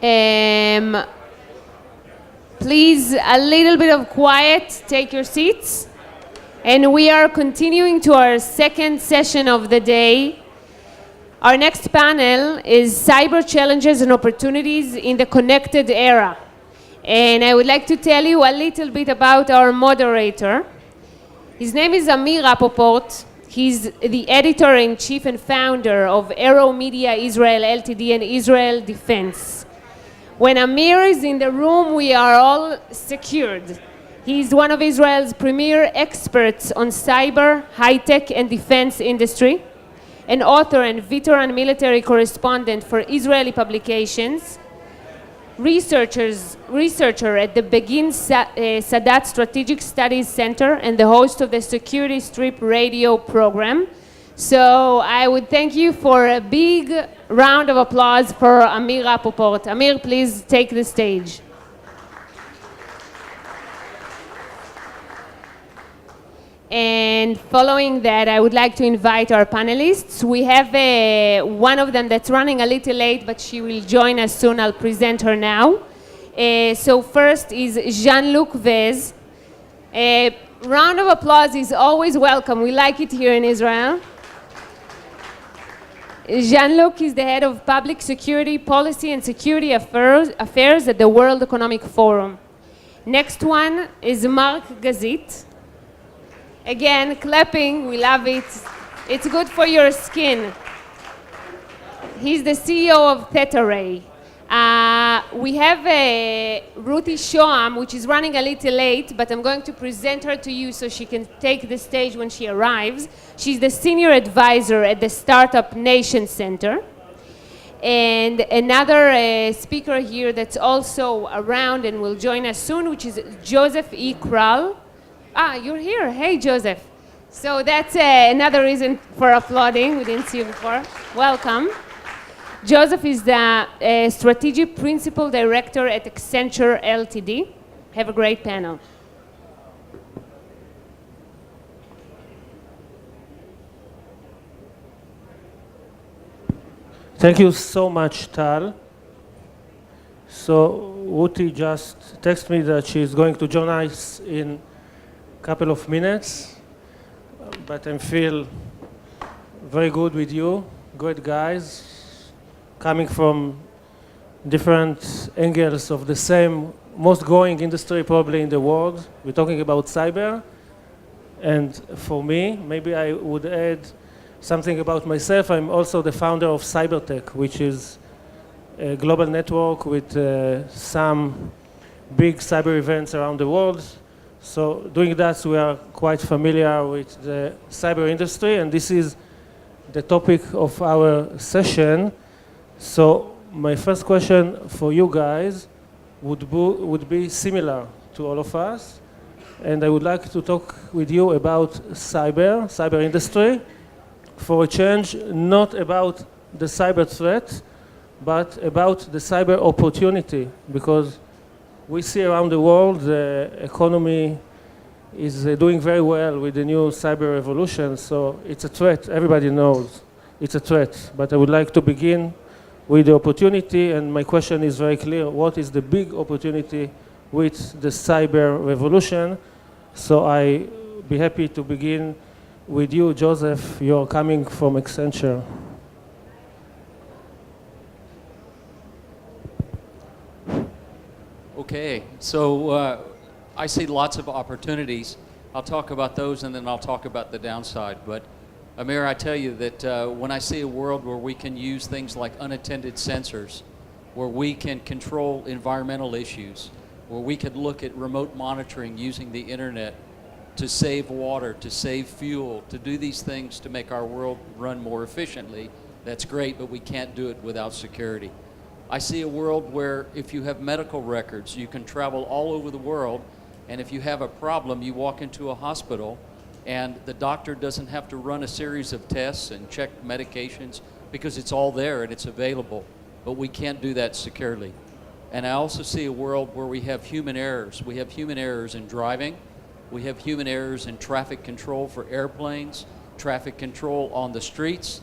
Um, Please, a little bit of quiet. Take your seats. And we are continuing to our second session of the day. Our next panel is Cyber Challenges and Opportunities in the Connected Era. And I would like to tell you a little bit about our moderator. His name is Amir Rapoport. He's the editor-in-chief and founder of Aero Media Israel Ltd. And Israel Defense. When Amir is in the room, we are all secured. He's one of Israel's premier experts on cyber, high-tech, and defense industry, an author and veteran military correspondent for Israeli publications, researcher at the Begin Sadat Strategic Studies Center, and the host of the Security Strip radio program. So I would thank you for a big round of applause for Amir Rapoport. Amir, please take the stage. And following that, I would like to invite our panelists. We have one of them that's running a little late, but she will join us soon. I'll present her now. So first is Jean-Luc Vez. A round of applause is always welcome. We like it here in Israel. Jean-Luc is the head of Public Security Policy and Security Affairs at the World Economic Forum. Next one is Mark Gazit. Again, clapping, we love it. It's good for your skin. He's the CEO of Theta Ray. We have Ruti Shoam, which is running a little late, but I'm going to present her to you so she can take the stage when she arrives. She's the senior advisor at the Startup Nation Center. And another speaker here that's also around and will join us soon, which is Joseph E. Kral. You're here. Hey, Joseph. So that's another reason for applauding. We didn't see you before. Welcome. Joseph is the Strategic Principal Director at Accenture Ltd. Have a great panel. Thank you so much, Tal. So Ruti just texted me that she's going to join us in a couple of minutes, but I feel very good with you, great guys, coming from different angles of the same most growing industry probably in the world. We're talking about cyber, and for me, maybe I would add something about myself. I'm also the founder of CyberTech, which is a global network with some big cyber events around the world. So doing that, we are quite familiar with the cyber industry, and this is the topic of our session. So my first question for you guys would be similar to all of us, and I would like to talk with you about cyber industry, for a change, not about the cyber threat, but about the cyber opportunity, because we see around the world the economy is doing very well with the new cyber revolution, so it's a threat. Everybody knows it's a threat, but I would like to begin with the opportunity, and my question is very clear. What is the big opportunity with the cyber revolution? So I be happy to begin with you, Joseph. You're coming from Accenture. Okay, so I see lots of opportunities. I'll talk about those and then I'll talk about the downside. But Amir, I tell you that when I see a world where we can use things like unattended sensors, where we can control environmental issues, where we could look at remote monitoring using the internet to save water, to save fuel, to do these things to make our world run more efficiently, that's great, but we can't do it without security. I see a world where if you have medical records, you can travel all over the world, and if you have a problem, you walk into a hospital, and the doctor doesn't have to run a series of tests and check medications because it's all there and it's available, but we can't do that securely. And I also see a world where we have human errors. We have human errors in driving. We have human errors in traffic control for airplanes, traffic control on the streets.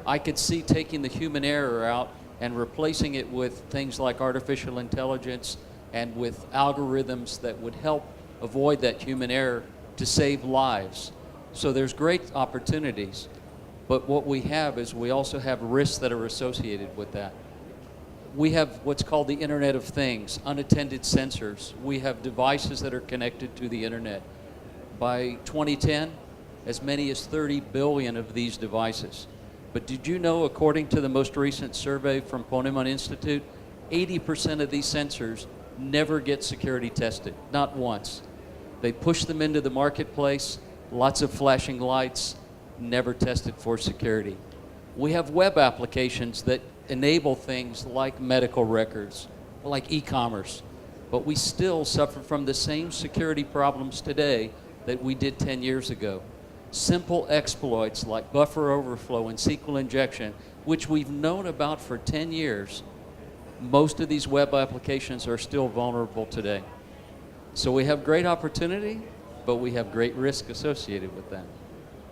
I could see taking the human error out and replacing it with things like artificial intelligence and with algorithms that would help avoid that human error to save lives. So there's great opportunities, but what we have is we also have risks that are associated with that. We have what's called the Internet of Things, unattended sensors. We have devices that are connected to the internet. By 2010, as many as 30 billion of these devices. But did you know, according to the most recent survey from Ponemon Institute, 80% of these sensors never get security tested, not once. They push them into the marketplace, lots of flashing lights, never tested for security. We have web applications that enable things like medical records, like e-commerce, but we still suffer from the same security problems today that we did 10 years ago. Simple exploits like buffer overflow and SQL injection, which we've known about for 10 years, most of these web applications are still vulnerable today. So we have great opportunity, but we have great risk associated with that.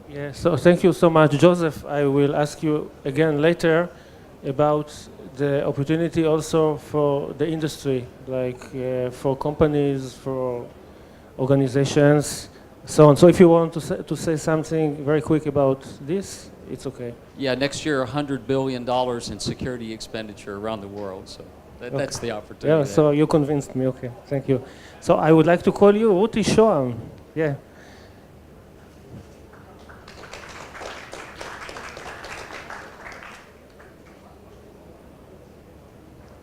Yeah, so thank you so much, Joseph. I will ask you again later about the opportunity also for the industry, like for companies, for organizations, so on. So if you want to say something very quick about this, it's okay. Yeah, next year $100 billion in security expenditure around the world, so that's the opportunity. Yeah, so you convinced me, okay, thank you. So I would like to call you Ruti Shoam. Yeah.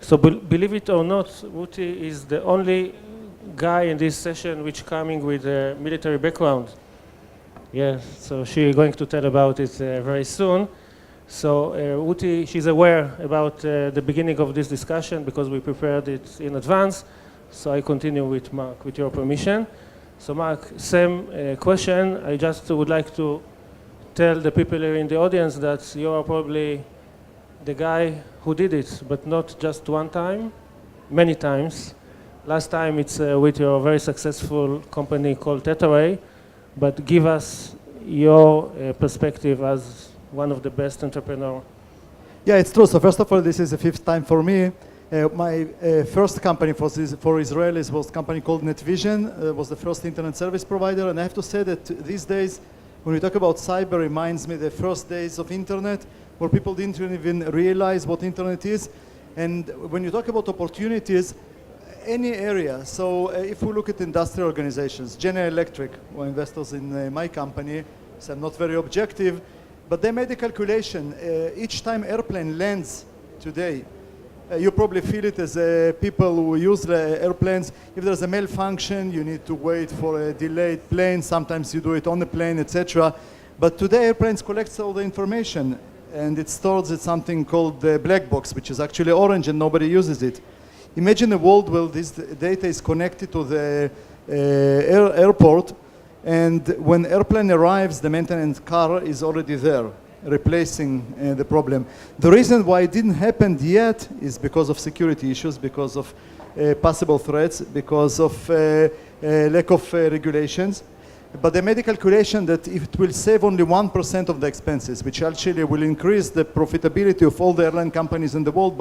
So believe it or not, Ruti is the only guy in this session which coming with a military background. Yeah, so she's going to tell about it very soon. So Ruti, she's aware about the beginning of this discussion because we prepared it in advance. So I continue with Mark, with your permission. So Mark, same question. I just would like to tell the people here in the audience that you are probably the guy who did it, but not just one time, many times. Last time it's with your very successful company called TetaRay, but give us your perspective as one of the best entrepreneurs. Yeah, it's true. So first of all, this is the fifth time for me. My first company for Israelis was a company called NetVision. Was the first internet service provider, and I have to say that these days, when we talk about cyber, reminds me the first days of internet, where people didn't even realize what internet is. And when you talk about opportunities, any area, so if we look at industrial organizations, General Electric were investors in my company, so I'm not very objective, but they made a calculation. Each time airplane lands today, you probably feel it as people who use the airplanes. If there's a malfunction, you need to wait for a delayed plane. Sometimes you do it on the plane, etc. But today airplanes collect all the information, and it stores in something called the black box, which is actually orange and nobody uses it. Imagine a world where this data is connected to the airport, and when airplane arrives, the maintenance car is already there, replacing the problem. The reason why it didn't happen yet is because of security issues, because of possible threats, because of lack of regulations. But they made a calculation that if it will save only 1% of the expenses, which actually will increase the profitability of all the airline companies in the world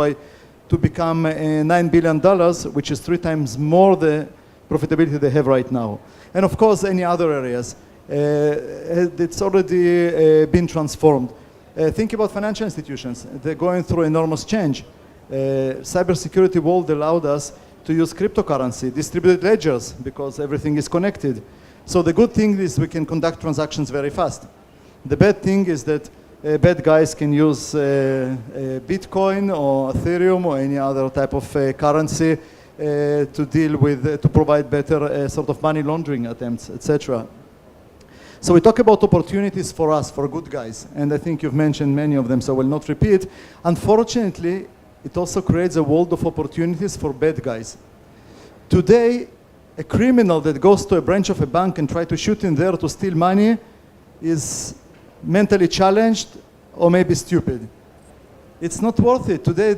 to become $9 billion, which is 3 times more the profitability they have right now. And of course, any other areas. It's already been transformed. Think about financial institutions. They're going through enormous change. Cybersecurity world allowed us to use cryptocurrency, distributed ledgers, because everything is connected. So the good thing is we can conduct transactions very fast. The bad thing is that bad guys can use Bitcoin or Ethereum or any other type of currency to deal with, to provide better sort of money laundering attempts, etc. So we talk about opportunities for us, for good guys, and I think you've mentioned many of them, so I will not repeat. Unfortunately, it also creates a world of opportunities for bad guys. Today, a criminal that goes to a branch of a bank and tries to shoot in there to steal money is mentally challenged or maybe stupid. It's not worth it. Today,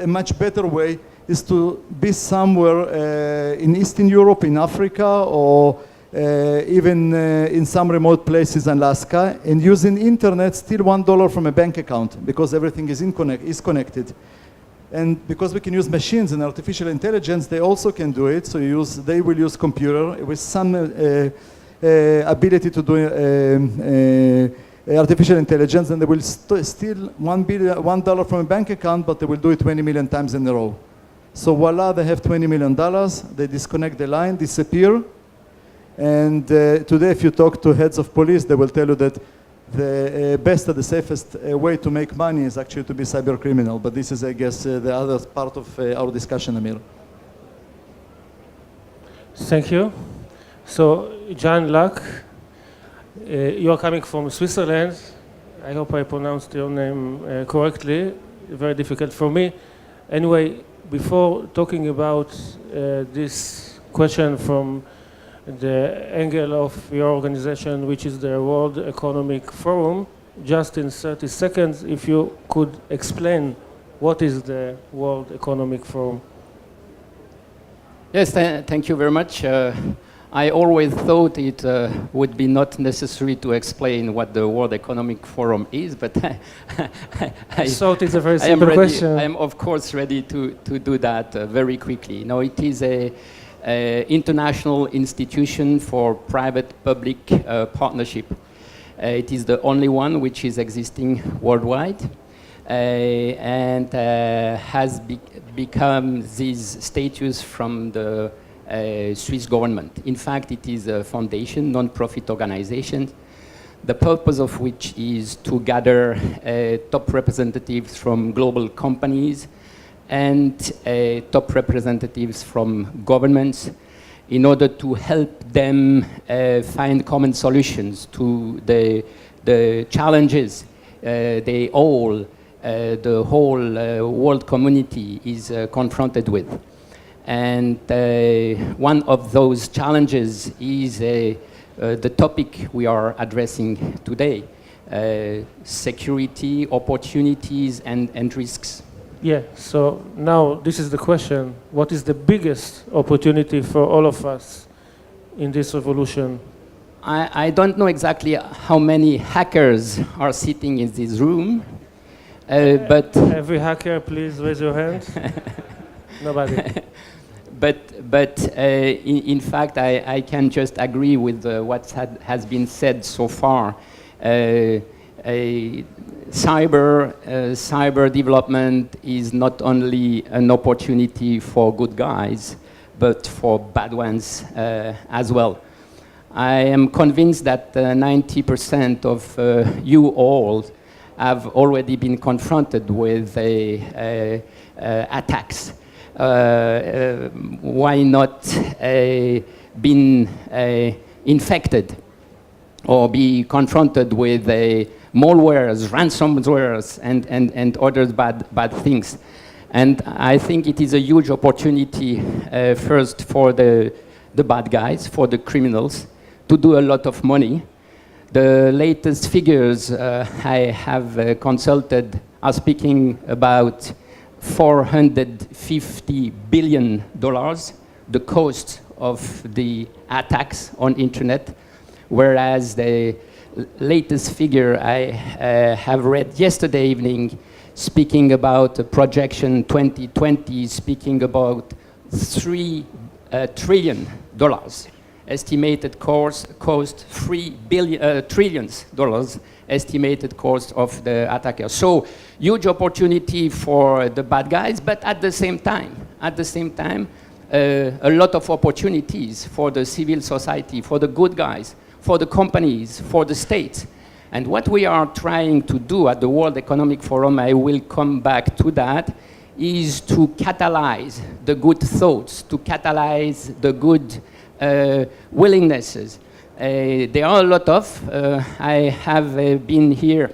a much better way is to be somewhere in Eastern Europe, in Africa, or even in some remote places in Alaska, and using internet, steal $1 from a bank account because everything is connected. And because we can use machines and artificial intelligence, they also can do it. So they will use computer with some ability to do artificial intelligence, and they will steal $1 from a bank account, but they will do it 20 million times in a row. So voila, they have $20 million. They disconnect the line, disappear. And today, if you talk to heads of police, they will tell you that the best and the safest way to make money is actually to be cyber criminal. But this is, I guess, the other part of our discussion, Amir. Thank you. So, Jan Lack, you are coming from Switzerland. I hope I pronounced your name correctly. Very difficult for me. Anyway, before talking about this question from the angle of your organization, which is the World Economic Forum, just in 30 seconds, if you could explain what is the World Economic Forum. Yes, thank you very much. I always thought it would be not necessary to explain what the World Economic Forum is, but I thought it's a very simple question. I am, of course, ready to do that very quickly. No, it is a international institution for private-public partnership. It is the only one which is existing worldwide and has become this status from the Swiss government. In fact, it is a foundation, non-profit organization, the purpose of which is to gather top representatives from global companies and top representatives from governments in order to help them find common solutions to the challenges the whole world community is confronted with. And one of those challenges is the topic we are addressing today, security, opportunities, and risks. Yeah, so now this is the question. What is the biggest opportunity for all of us in this revolution? I don't know exactly how many hackers are sitting in this room, but... Every hacker, please raise your hand. Nobody. But in fact, I can just agree with what has been said so far. Cyber development is not only an opportunity for good guys, but for bad ones as well. I am convinced that 90% of you all have already been confronted with attacks. Why not been infected or be confronted with malwares, ransomwares, and other bad things. And I think it is a huge opportunity first for the bad guys, for the criminals, to do a lot of money. The latest figures I have consulted are speaking about $450 billion, the cost of the attacks on internet, whereas the latest figure I have read yesterday evening, speaking about a projection 2020, speaking about $3 trillion, estimated cost trillions dollars, estimated cost of the attackers. So huge opportunity for the bad guys, but at the same time, a lot of opportunities for the civil society, for the good guys, for the companies, for the states. And what we are trying to do at the World Economic Forum, I will come back to that, is to catalyze the good thoughts, to catalyze the good willingnesses. There are a lot of, I have been here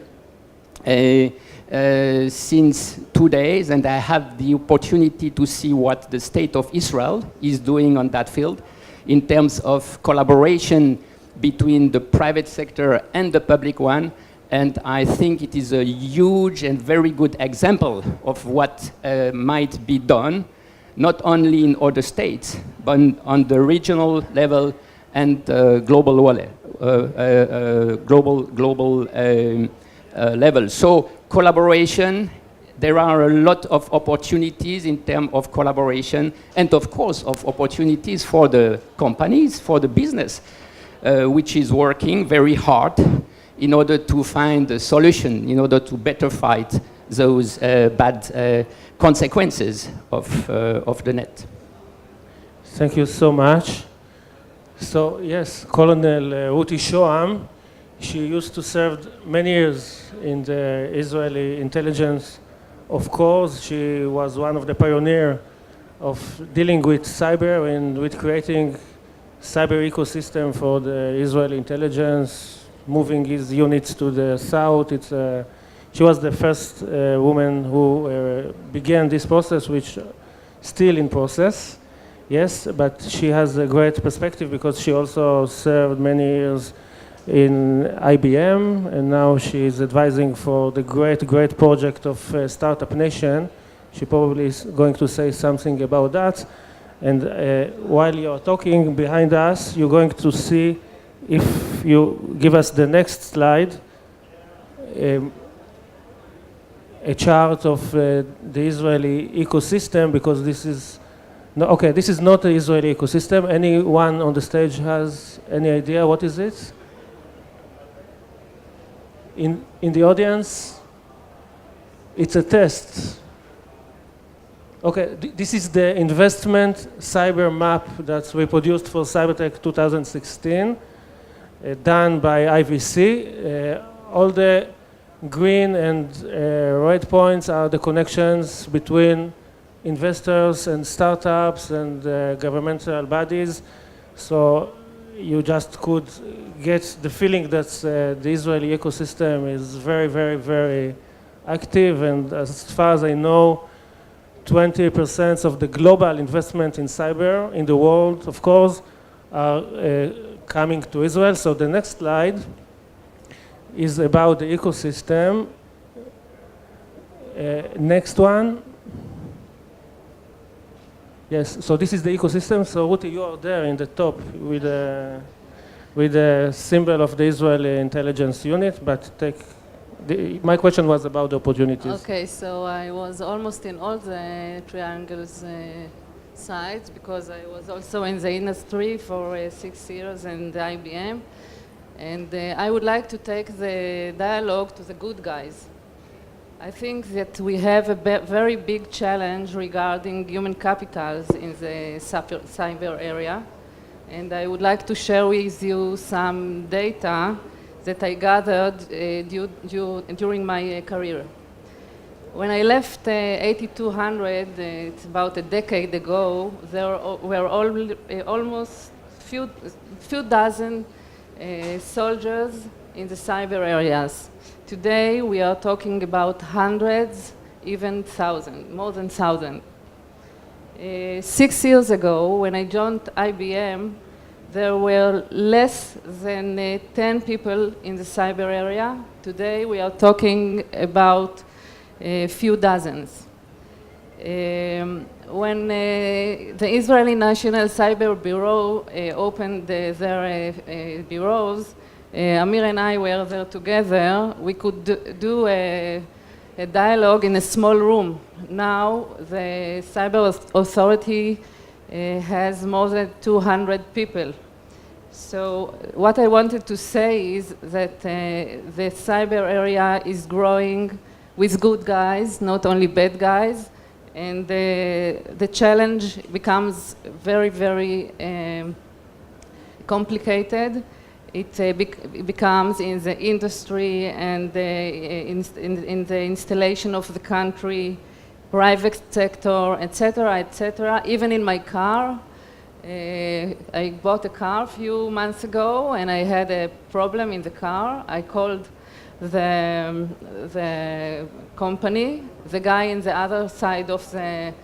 since 2 days, and I have the opportunity to see what the state of Israel is doing on that field in terms of collaboration between the private sector and the public one. And I think it is a huge and very good example of what might be done, not only in other states, but on the regional level and global level. So collaboration, there are a lot of opportunities in terms of collaboration, and of course of opportunities for the companies, for the business, which is working very hard in order to find a solution, in order to better fight those bad consequences of the net. Thank you so much. So yes, Colonel Ruti Shoham, she used to serve many years in the Israeli intelligence. Of course, she was one of the pioneers of dealing with cyber and with creating cyber ecosystem for the Israeli intelligence, moving his units to the south. She was the first woman who began this process, which still in process. Yes, but she has a great perspective because she also served many years in IBM, and now she is advising for the great project of Startup Nation. She probably is going to say something about that. And while you're talking behind us, you're going to see, if you give us the next slide, a chart of the Israeli ecosystem, because this is this is not the Israeli ecosystem. Anyone on the stage has any idea what is it? In the audience? It's a test. Okay, this is the investment cyber map that's we produced for Cybertech 2016, done by IVC. All the green and red points are the connections between investors and startups and governmental bodies. So you just could get the feeling that the Israeli ecosystem is very active, and as far as I know, 20% of the global investment in cyber in the world, of course, are coming to Israel. So the next slide is about the ecosystem. Next one. Yes, so this is the ecosystem. So Ruti, you are there in the top with the symbol of the Israeli intelligence unit, but my question was about the opportunities. Okay, so I was almost in all the triangles sides, because I was also in the industry for 6 years in the IBM. And I would like to take the dialogue to the good guys. I think that we have a very big challenge regarding human capitals in the cyber area. And I would like to share with you some data that I gathered during my career. When I left 8200, it's about a decade ago, there were almost few dozen soldiers in the cyber areas. Today we are talking about hundreds, even thousands, more than 1,000. 6 years ago, when I joined IBM, there were less than 10 people in the cyber area. Today we are talking about a few dozens. When the Israeli National Cyber Bureau opened their bureaus, Amir and I were there together. We could do a dialogue in a small room. Now the Cyber Authority has more than 200 people. So what I wanted to say is that the cyber area is growing with good guys, not only bad guys, and the challenge becomes very complicated. It becomes in the industry and in the installation of the country, private sector, etc. Even in my car, I bought a car a few months ago, and I had a problem in the car. I called the company. The guy on the other side of the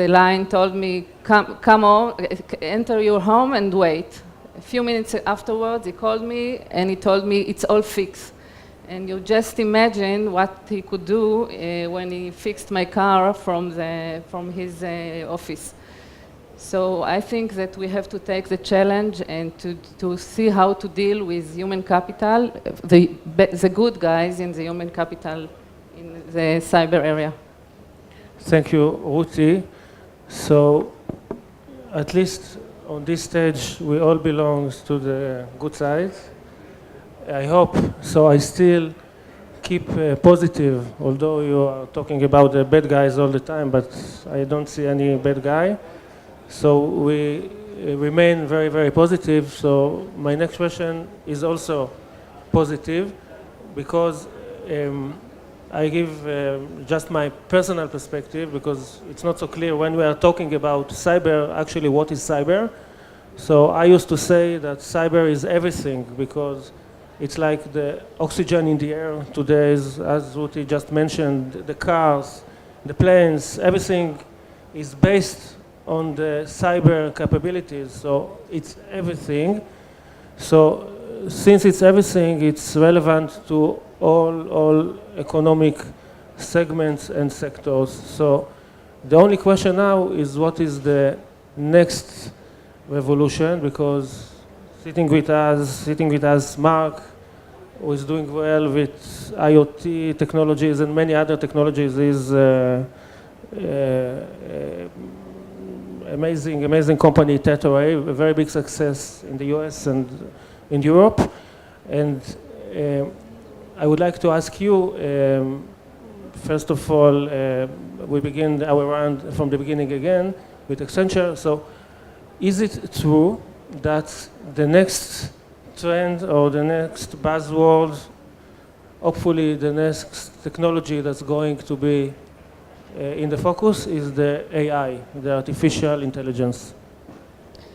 line told me, come on, enter your home and wait. A few minutes afterwards, he called me and he told me it's all fixed. And you just imagine what he could do when he fixed my car from his office. So I think that we have to take the challenge and to see how to deal with human capital, the good guys in the human capital in the cyber area. Thank you, Ruti. So, at least on this stage, we all belong to the good side. I hope, so I still keep positive, although you are talking about the bad guys all the time, but I don't see any bad guy. So we remain very, very positive. So my next question is also positive because I give just my personal perspective because it's not so clear when we are talking about cyber, actually what is cyber. So I used to say that cyber is everything because it's like the oxygen in the air today, as Ruti just mentioned, the cars, the planes, everything is based on the cyber capabilities, so it's everything. So since it's everything, it's relevant to all economic segments and sectors. So the only question now is what is the next revolution, because sitting with us, Mark, who is doing well with IoT technologies and many other technologies, is amazing company, Tetoray, a very big success in the US and in Europe. And I would like to ask you, first of all, we begin our round from the beginning again with Accenture. So is it true that the next trend or the next buzzword, hopefully the next technology that's going to be in the focus is the AI, the artificial intelligence?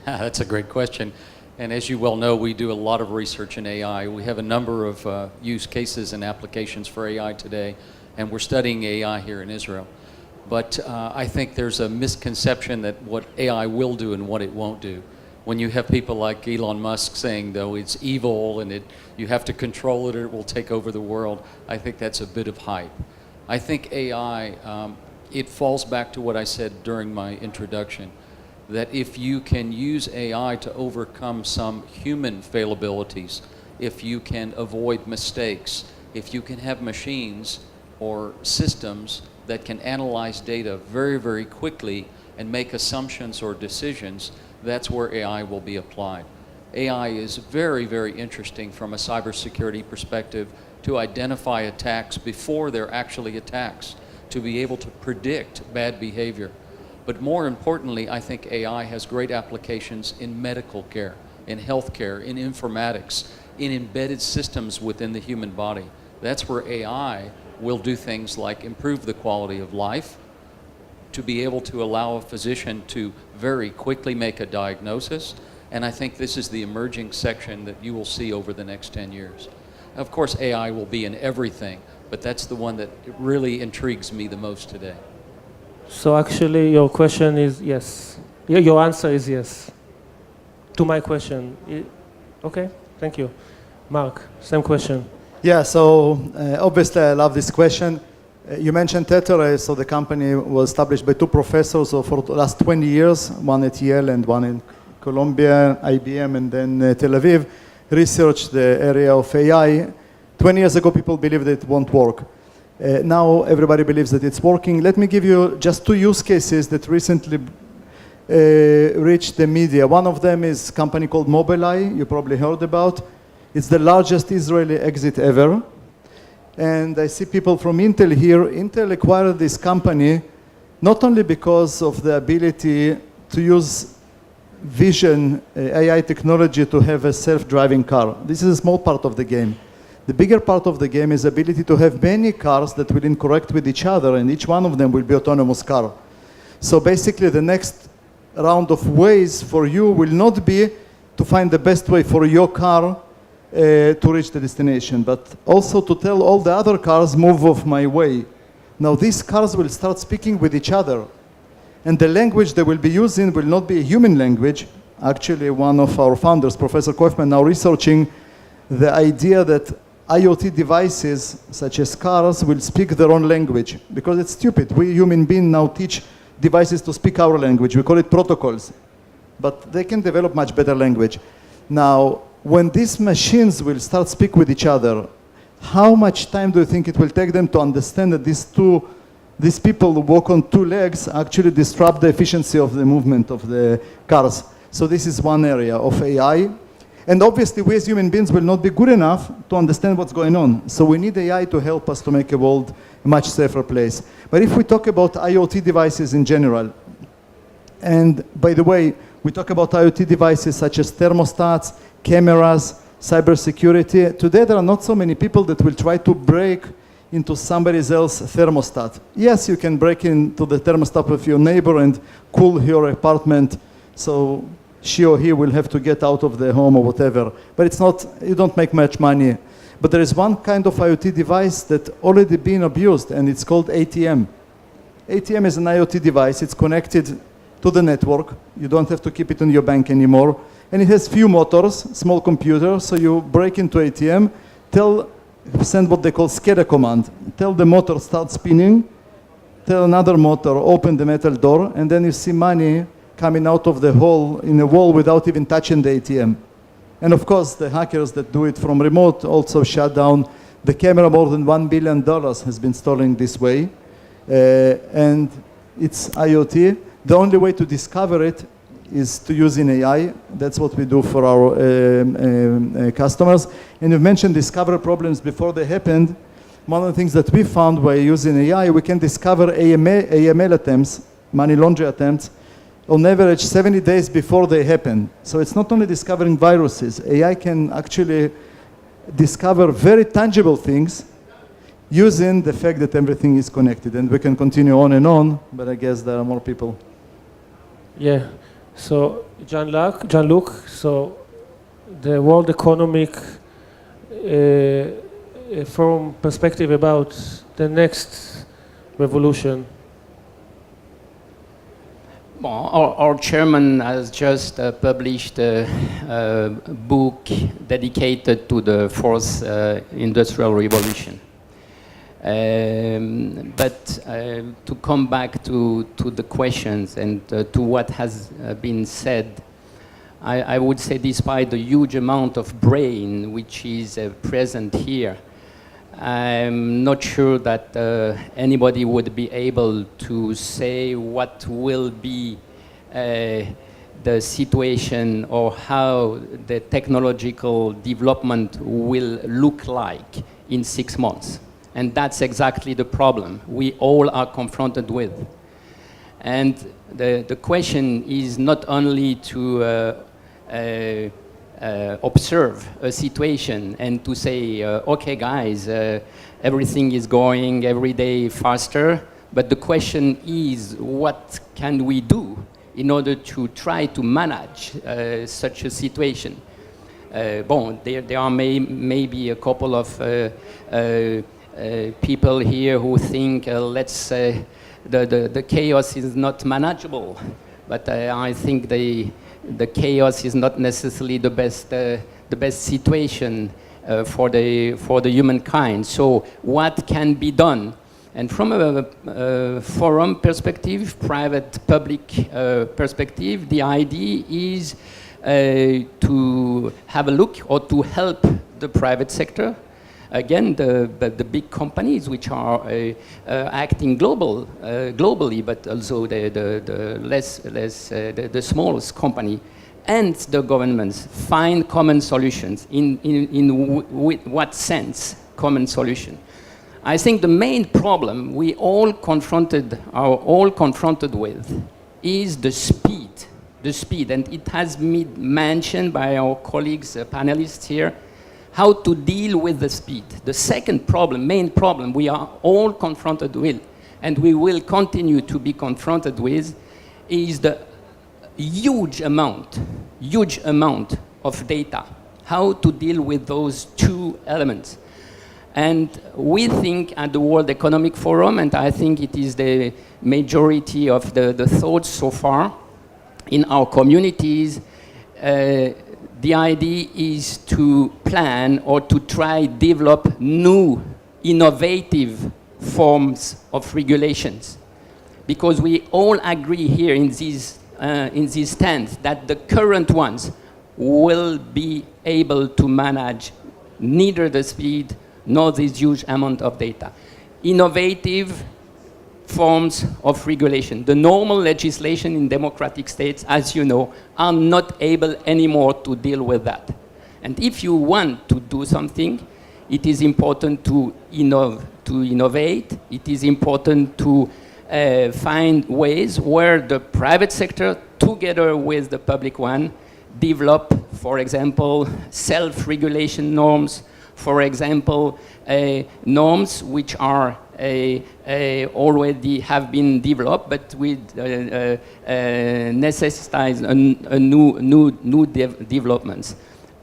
That's a great question. And as you well know, we do a lot of research in AI. We have a number of use cases and applications for AI today, and we're studying AI here in Israel. But I think there's a misconception that what AI will do and what it won't do. When you have people like Elon Musk saying, though, it's evil and you have to control it or it will take over the world, I think that's a bit of hype. I think AI, it falls back to what I said during my introduction, that if you can use AI to overcome some human failabilities, if you can avoid mistakes, if you can have machines or systems that can analyze data very, very quickly and make assumptions or decisions, that's where AI will be applied. AI is very, very interesting from a cybersecurity perspective to identify attacks before they're actually attacks, to be able to predict bad behavior. But more importantly, I think AI has great applications in medical care, in healthcare, in informatics, in embedded systems within the human body. That's where AI will do things like improve the quality of life, to be able to allow a physician to very quickly make a diagnosis. And I think this is the emerging section that you will see over the next 10 years. Of course, AI will be in everything, but that's the one that really intrigues me the most today. So actually your question is yes. Your answer is yes to my question. Okay, thank you. Mark, same question. Yeah, so obviously I love this question. You mentioned Tetoray, so the company was established by two professors for the last 20 years, one at Yale and one in Columbia, IBM, and then Tel Aviv, researched the area of AI. 20 years ago, people believed that it won't work. Now everybody believes that it's working. Let me give you just two use cases that recently reached the media. One of them is a company called Mobileye, you probably heard about. It's the largest Israeli exit ever. And I see people from Intel here. Intel acquired this company not only because of the ability to use vision AI technology to have a self-driving car. This is a small part of the game. The bigger part of the game is the ability to have many cars that will interact with each other, and each one of them will be autonomous car. So basically the next round of ways for you will not be to find the best way for your car to reach the destination, but also to tell all the other cars, move off my way. Now these cars will start speaking with each other, and the language they will be using will not be a human language. Actually, one of our founders, Professor Kaufman, now researching the idea that IoT devices, such as cars, will speak their own language, because it's stupid. We human beings now teach devices to speak our language. We call it protocols. But they can develop much better language. Now, when these machines will start speak with each other, how much time do you think it will take them to understand that these people who walk on two legs actually disrupt the efficiency of the movement of the cars? So this is one area of AI. And obviously, we as human beings will not be good enough to understand what's going on. So we need AI to help us to make a world a much safer place. But if we talk about IoT devices in general, and by the way, we talk about IoT devices such as thermostats, cameras, cybersecurity. Today, there are not so many people that will try to break into somebody else's thermostat. Yes, you can break into the thermostat of your neighbor and cool your apartment, so she or he will have to get out of the home or whatever. But it's not, you don't make much money. But there is one kind of IoT device that already been abused, and it's called ATM. ATM is an IoT device. It's connected to the network. You don't have to keep it in your bank anymore. And it has few motors, small computer, so you break into ATM, send what they call SCADA command. Tell the motor start spinning, tell another motor open the metal door, and then you see money coming out of the hole in the wall without even touching the ATM. And of course, the hackers that do it from remote also shut down the camera. More than $1 billion has been stolen this way. And it's IoT. The only way to discover it is to use in AI. That's what we do for our customers. And you've mentioned discover problems before they happened. One of the things that we found by using AI, we can discover AML attempts, money laundering attempts, on average 70 days before they happen. So it's not only discovering viruses. AI can actually discover very tangible things using the fact that everything is connected. And we can continue on and on, but I guess there are more people. Yeah. So Jean-Luc, so the World Economic Forum perspective about the next revolution. Well, our chairman has just published a book dedicated to the fourth industrial revolution. But to come back to the questions and to what has been said, I would say despite the huge amount of brain which is present here, I'm not sure that anybody would be able to say what will be the situation or how the technological development will look like in 6 months. And that's exactly the problem we all are confronted with. And the question is not only to observe a situation and to say, okay guys, everything is going every day faster, but the question is what can we do in order to try to manage such a situation? There are maybe a couple of people here who think, let's say, the chaos is not manageable, but I think the chaos is not necessarily the best situation for the humankind. So what can be done? And from a forum perspective, private-public perspective, the idea is to have a look or to help the private sector. Again, the big companies which are acting globally, but also the smallest company, and the governments find common solutions. In what sense common solution? I think the main problem we are all confronted with is the speed, and it has been mentioned by our colleagues, panelists here, how to deal with the speed. The second problem, main problem we are all confronted with, and we will continue to be confronted with, is the huge amount of data. How to deal with those two elements. And we think at the World Economic Forum, and I think it is the majority of the thoughts so far in our communities, the idea is to plan or to try develop new, innovative forms of regulations. because we all agree here in this stand that the current ones will be able to manage neither the speed nor this huge amount of data. Innovative forms of regulation. The normal legislation in democratic states, as you know, are not able anymore to deal with that. And if you want to do something, it is important to innovate. It is important to find ways where the private sector, together with the public one, develop, for example, self-regulation norms, for example, norms which are already have been developed, but with necessitize a new developments.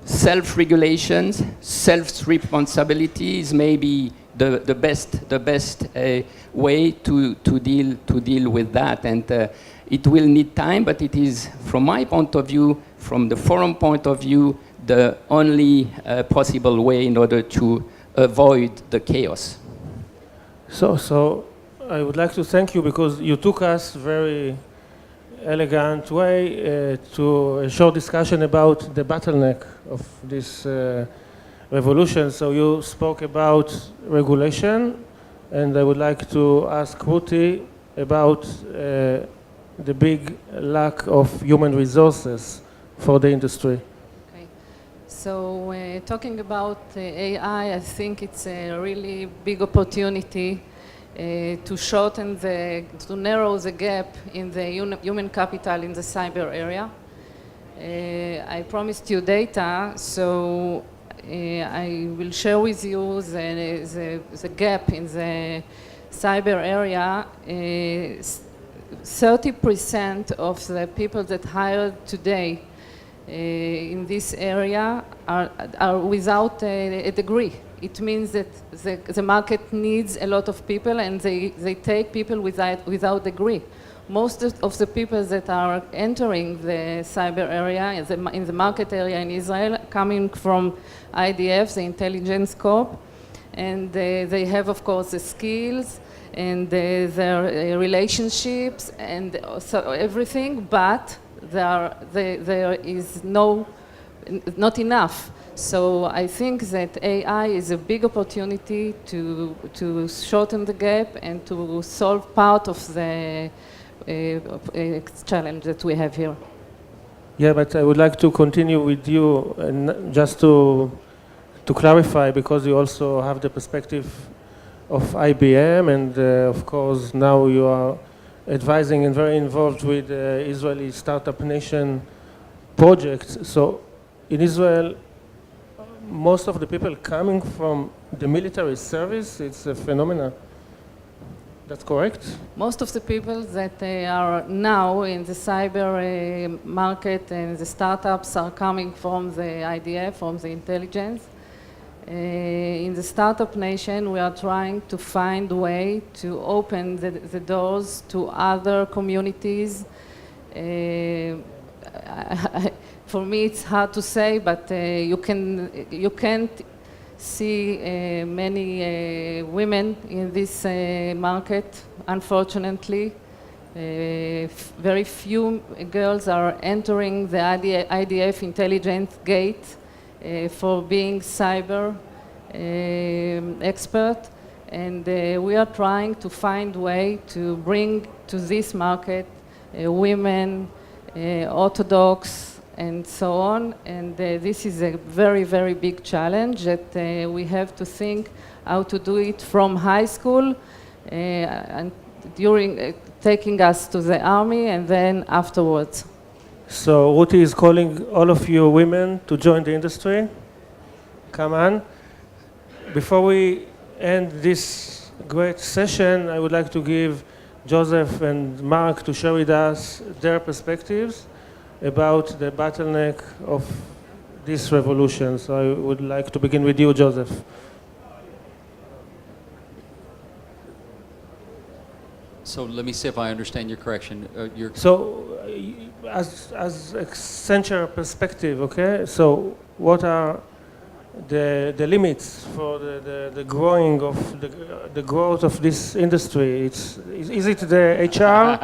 Self-regulations, self-responsibility is maybe the best way to deal with that, and it will need time, but it is, from my point of view, from the forum point of view, the only possible way in order to avoid the chaos. So I would like to thank you because you took us very elegant way to a short discussion about the bottleneck of this revolution. So you spoke about regulation, and I would like to ask Ruti about the big lack of human resources for the industry. Okay. So talking about AI, I think it's a really big opportunity to shorten to narrow the gap in the human capital in the cyber area. I promised you data, so I will share with you the gap in the cyber area. 30% of the people that hired today in this area are without a degree. It means that the market needs a lot of people, and they take people without degree. Most of the people that are entering the cyber area, in the market area in Israel, coming from IDF, the intelligence corps, and they have, of course, the skills and their relationships and so everything, but there is not enough. So I think that AI is a big opportunity to shorten the gap and to solve part of the challenge that we have here. Yeah, but I would like to continue with you, and just to clarify, because you also have the perspective of IBM, and of course now you are advising and very involved with the Israeli Startup Nation project. So in Israel, most of the people coming from the military service, it's a phenomenon. That's correct? Most of the people that are now in the cyber market and the startups are coming from the IDF, from the intelligence. In the Startup Nation, we are trying to find a way to open the doors to other communities. For me, it's hard to say, but you can't see many women in this market, unfortunately. Very few girls are entering the IDF intelligence gate for being cyber expert, and we are trying to find a way to bring to this market women, Orthodox, and so on, and this is a very, very big challenge that we have to think how to do it from high school and during taking us to the army and then afterwards. So Ruti is calling all of you women to join the industry. Come on. Before we end this great session, I would like to give Joseph and Mark to share with us their perspectives about the bottleneck of this revolution. So I would like to begin with you, Joseph. So let me see if I understand your correction. As Accenture perspective, okay? So what are the limits for the growing of the growth of this industry? Is it the HR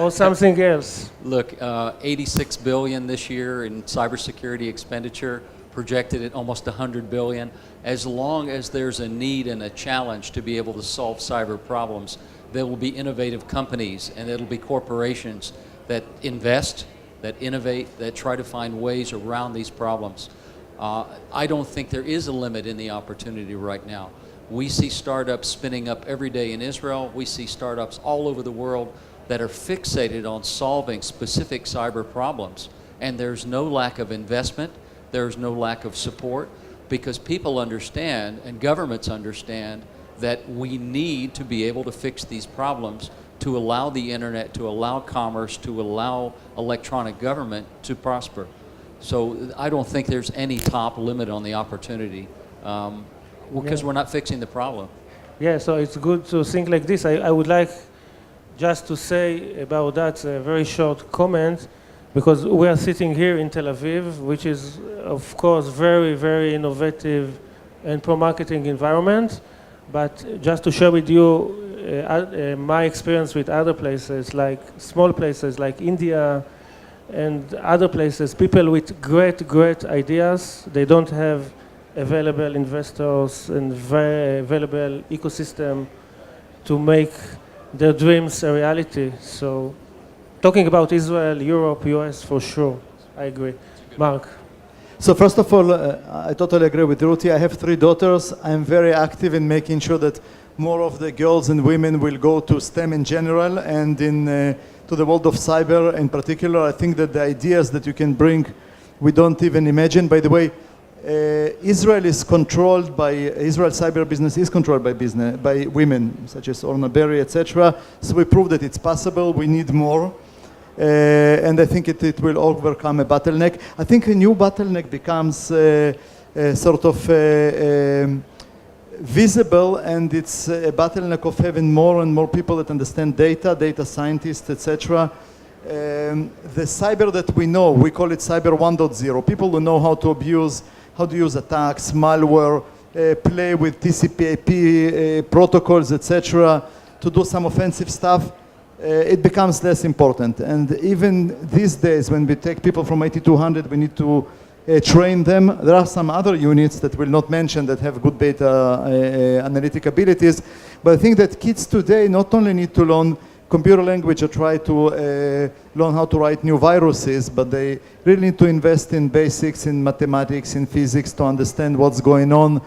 or something else? Look, 86 billion this year in cybersecurity expenditure, projected at almost 100 billion. As long as there's a need and a challenge to be able to solve cyber problems, there will be innovative companies and it'll be corporations that invest, that innovate, that try to find ways around these problems. I don't think there is a limit in the opportunity right now. We see startups spinning up every day in Israel. We see startups all over the world that are fixated on solving specific cyber problems. And there's no lack of investment. There's no lack of support because people understand and governments understand that we need to be able to fix these problems to allow the internet, to allow commerce, to allow electronic government to prosper. So I don't think there's any top limit on the opportunity because we're not fixing the problem. Yeah, so it's good to think like this. I would like just to say about that a very short comment, because we are sitting here in Tel Aviv, which is, of course, very, very innovative and pro-marketing environment. But just to share with you my experience with other places, like small places like India and other places, people with great, great ideas, they don't have available investors and very available ecosystem to make their dreams a reality. So talking about Israel, Europe, US, for sure, I agree. Mark. So first of all, I totally agree with Ruti. I have 3 daughters. I'm very active in making sure that more of the girls and women will go to STEM in general and to the world of cyber in particular. I think that the ideas that you can bring, we don't even imagine. By the way, Israel cyber business is controlled by women, such as Orna Berry, etc. So we prove that it's possible. We need more. And I think it will overcome a bottleneck. I think a new bottleneck becomes sort of visible, and it's a bottleneck of having more and more people that understand data scientists, etc. The cyber that we know, we call it cyber 1.0. People who know how to use attacks, malware, play with TCP/IP protocols, etc. to do some offensive stuff. It becomes less important. And even these days, when we take people from 8200, we need to train them. There are some other units that we'll not mention that have good data analytic abilities. But I think that kids today not only need to learn computer language or try to learn how to write new viruses, but they really need to invest in basics, in mathematics, in physics to understand what's going on,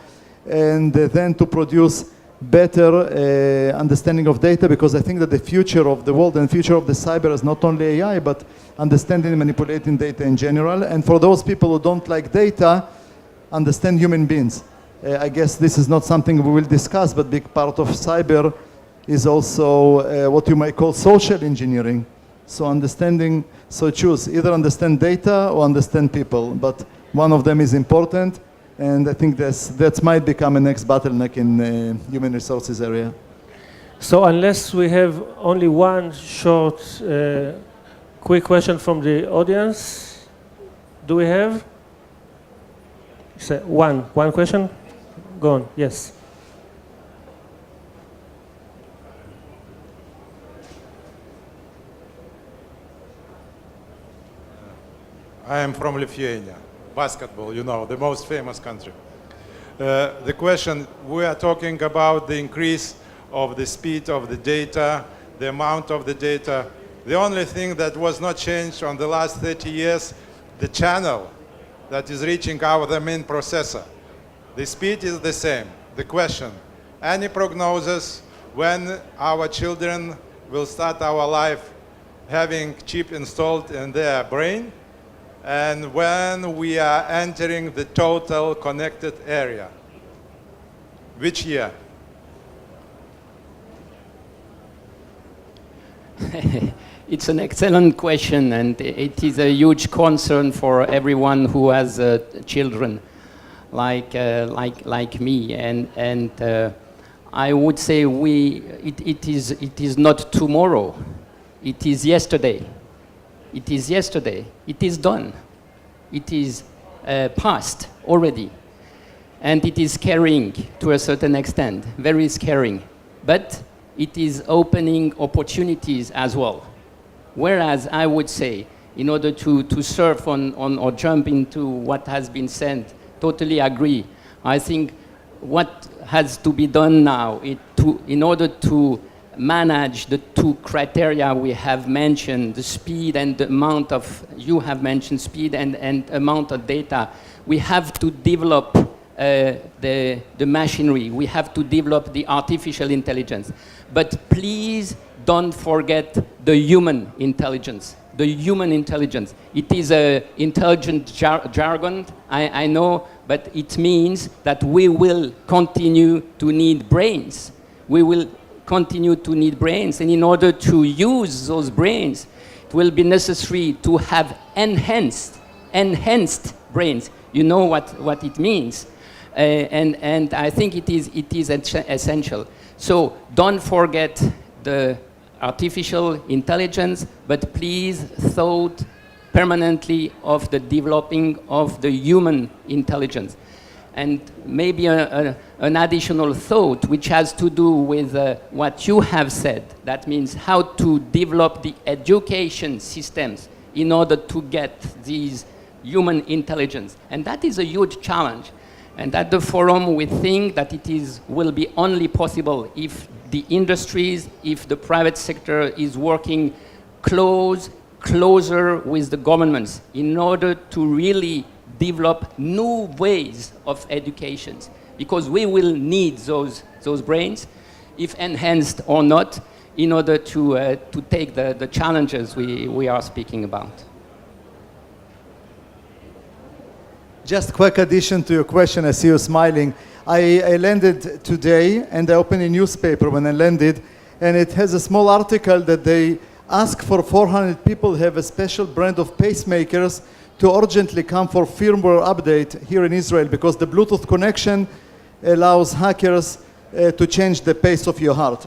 and then to produce better understanding of data, because I think that the future of the world and future of the cyber is not only AI, but understanding and manipulating data in general. And for those people who don't like data, understand human beings. I guess this is not something we will discuss, but big part of cyber is also what you might call social engineering. So choose, either understand data or understand people, but one of them is important. And I think that might become a next bottleneck in human resources area. So unless we have only one short, quick question from the audience, do we have? One question? Go on, yes. I am from Lithuania. Basketball, you know, the most famous country. The question, we are talking about the increase of the speed of the data, the amount of the data. The only thing that was not changed on the last 30 years, the channel that is reaching the main processor. The speed is the same. The question, any prognosis when our children will start our life having chip installed in their brain? And when we are entering the total connected area? Which year? It's an excellent question, and it is a huge concern for everyone who has children, like me. And I would say it is not tomorrow. It is yesterday. It is yesterday. It is done. It is past already. and it is scaring to a certain extent, very scaring. But it is opening opportunities as well. Whereas I would say, in order to surf on or jump into what has been said, totally agree. I think what has to be done now in order to manage the two criteria we have mentioned, the speed and the amount of, you have mentioned speed and amount of data, we have to develop the machinery, we have to develop the artificial intelligence. But please don't forget the human intelligence. The human intelligence. It is an intelligent jargon, I know, but it means that we will continue to need brains. We will continue to need brains, and in order to use those brains, it will be necessary to have enhanced brains. You know what it means. And I think it is essential. So don't forget the artificial intelligence, but please thought permanently of the developing of the human intelligence. And maybe an additional thought which has to do with what you have said. That means how to develop the education systems in order to get these human intelligence. And that is a huge challenge. And at the forum, we think that will be only possible if the industries, if the private sector is working closer with the governments in order to really develop new ways of education. Because we will need those brains, if enhanced or not, in order to take the challenges we are speaking about. Just quick addition to your question, I see you smiling. I landed today and I opened a newspaper when I landed, and it has a small article that they ask for 400 people who have a special brand of pacemakers to urgently come for firmware update here in Israel, because the Bluetooth connection allows hackers to change the pace of your heart.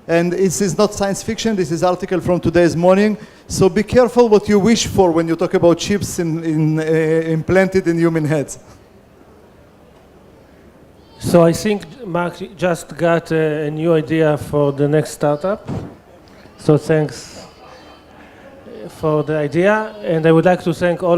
And this is not science fiction, this is article from today's morning. So be careful what you wish for when you talk about chips implanted in human heads. So I think Mark just got a new idea for the next startup. So thanks for the idea, and I would like to thank all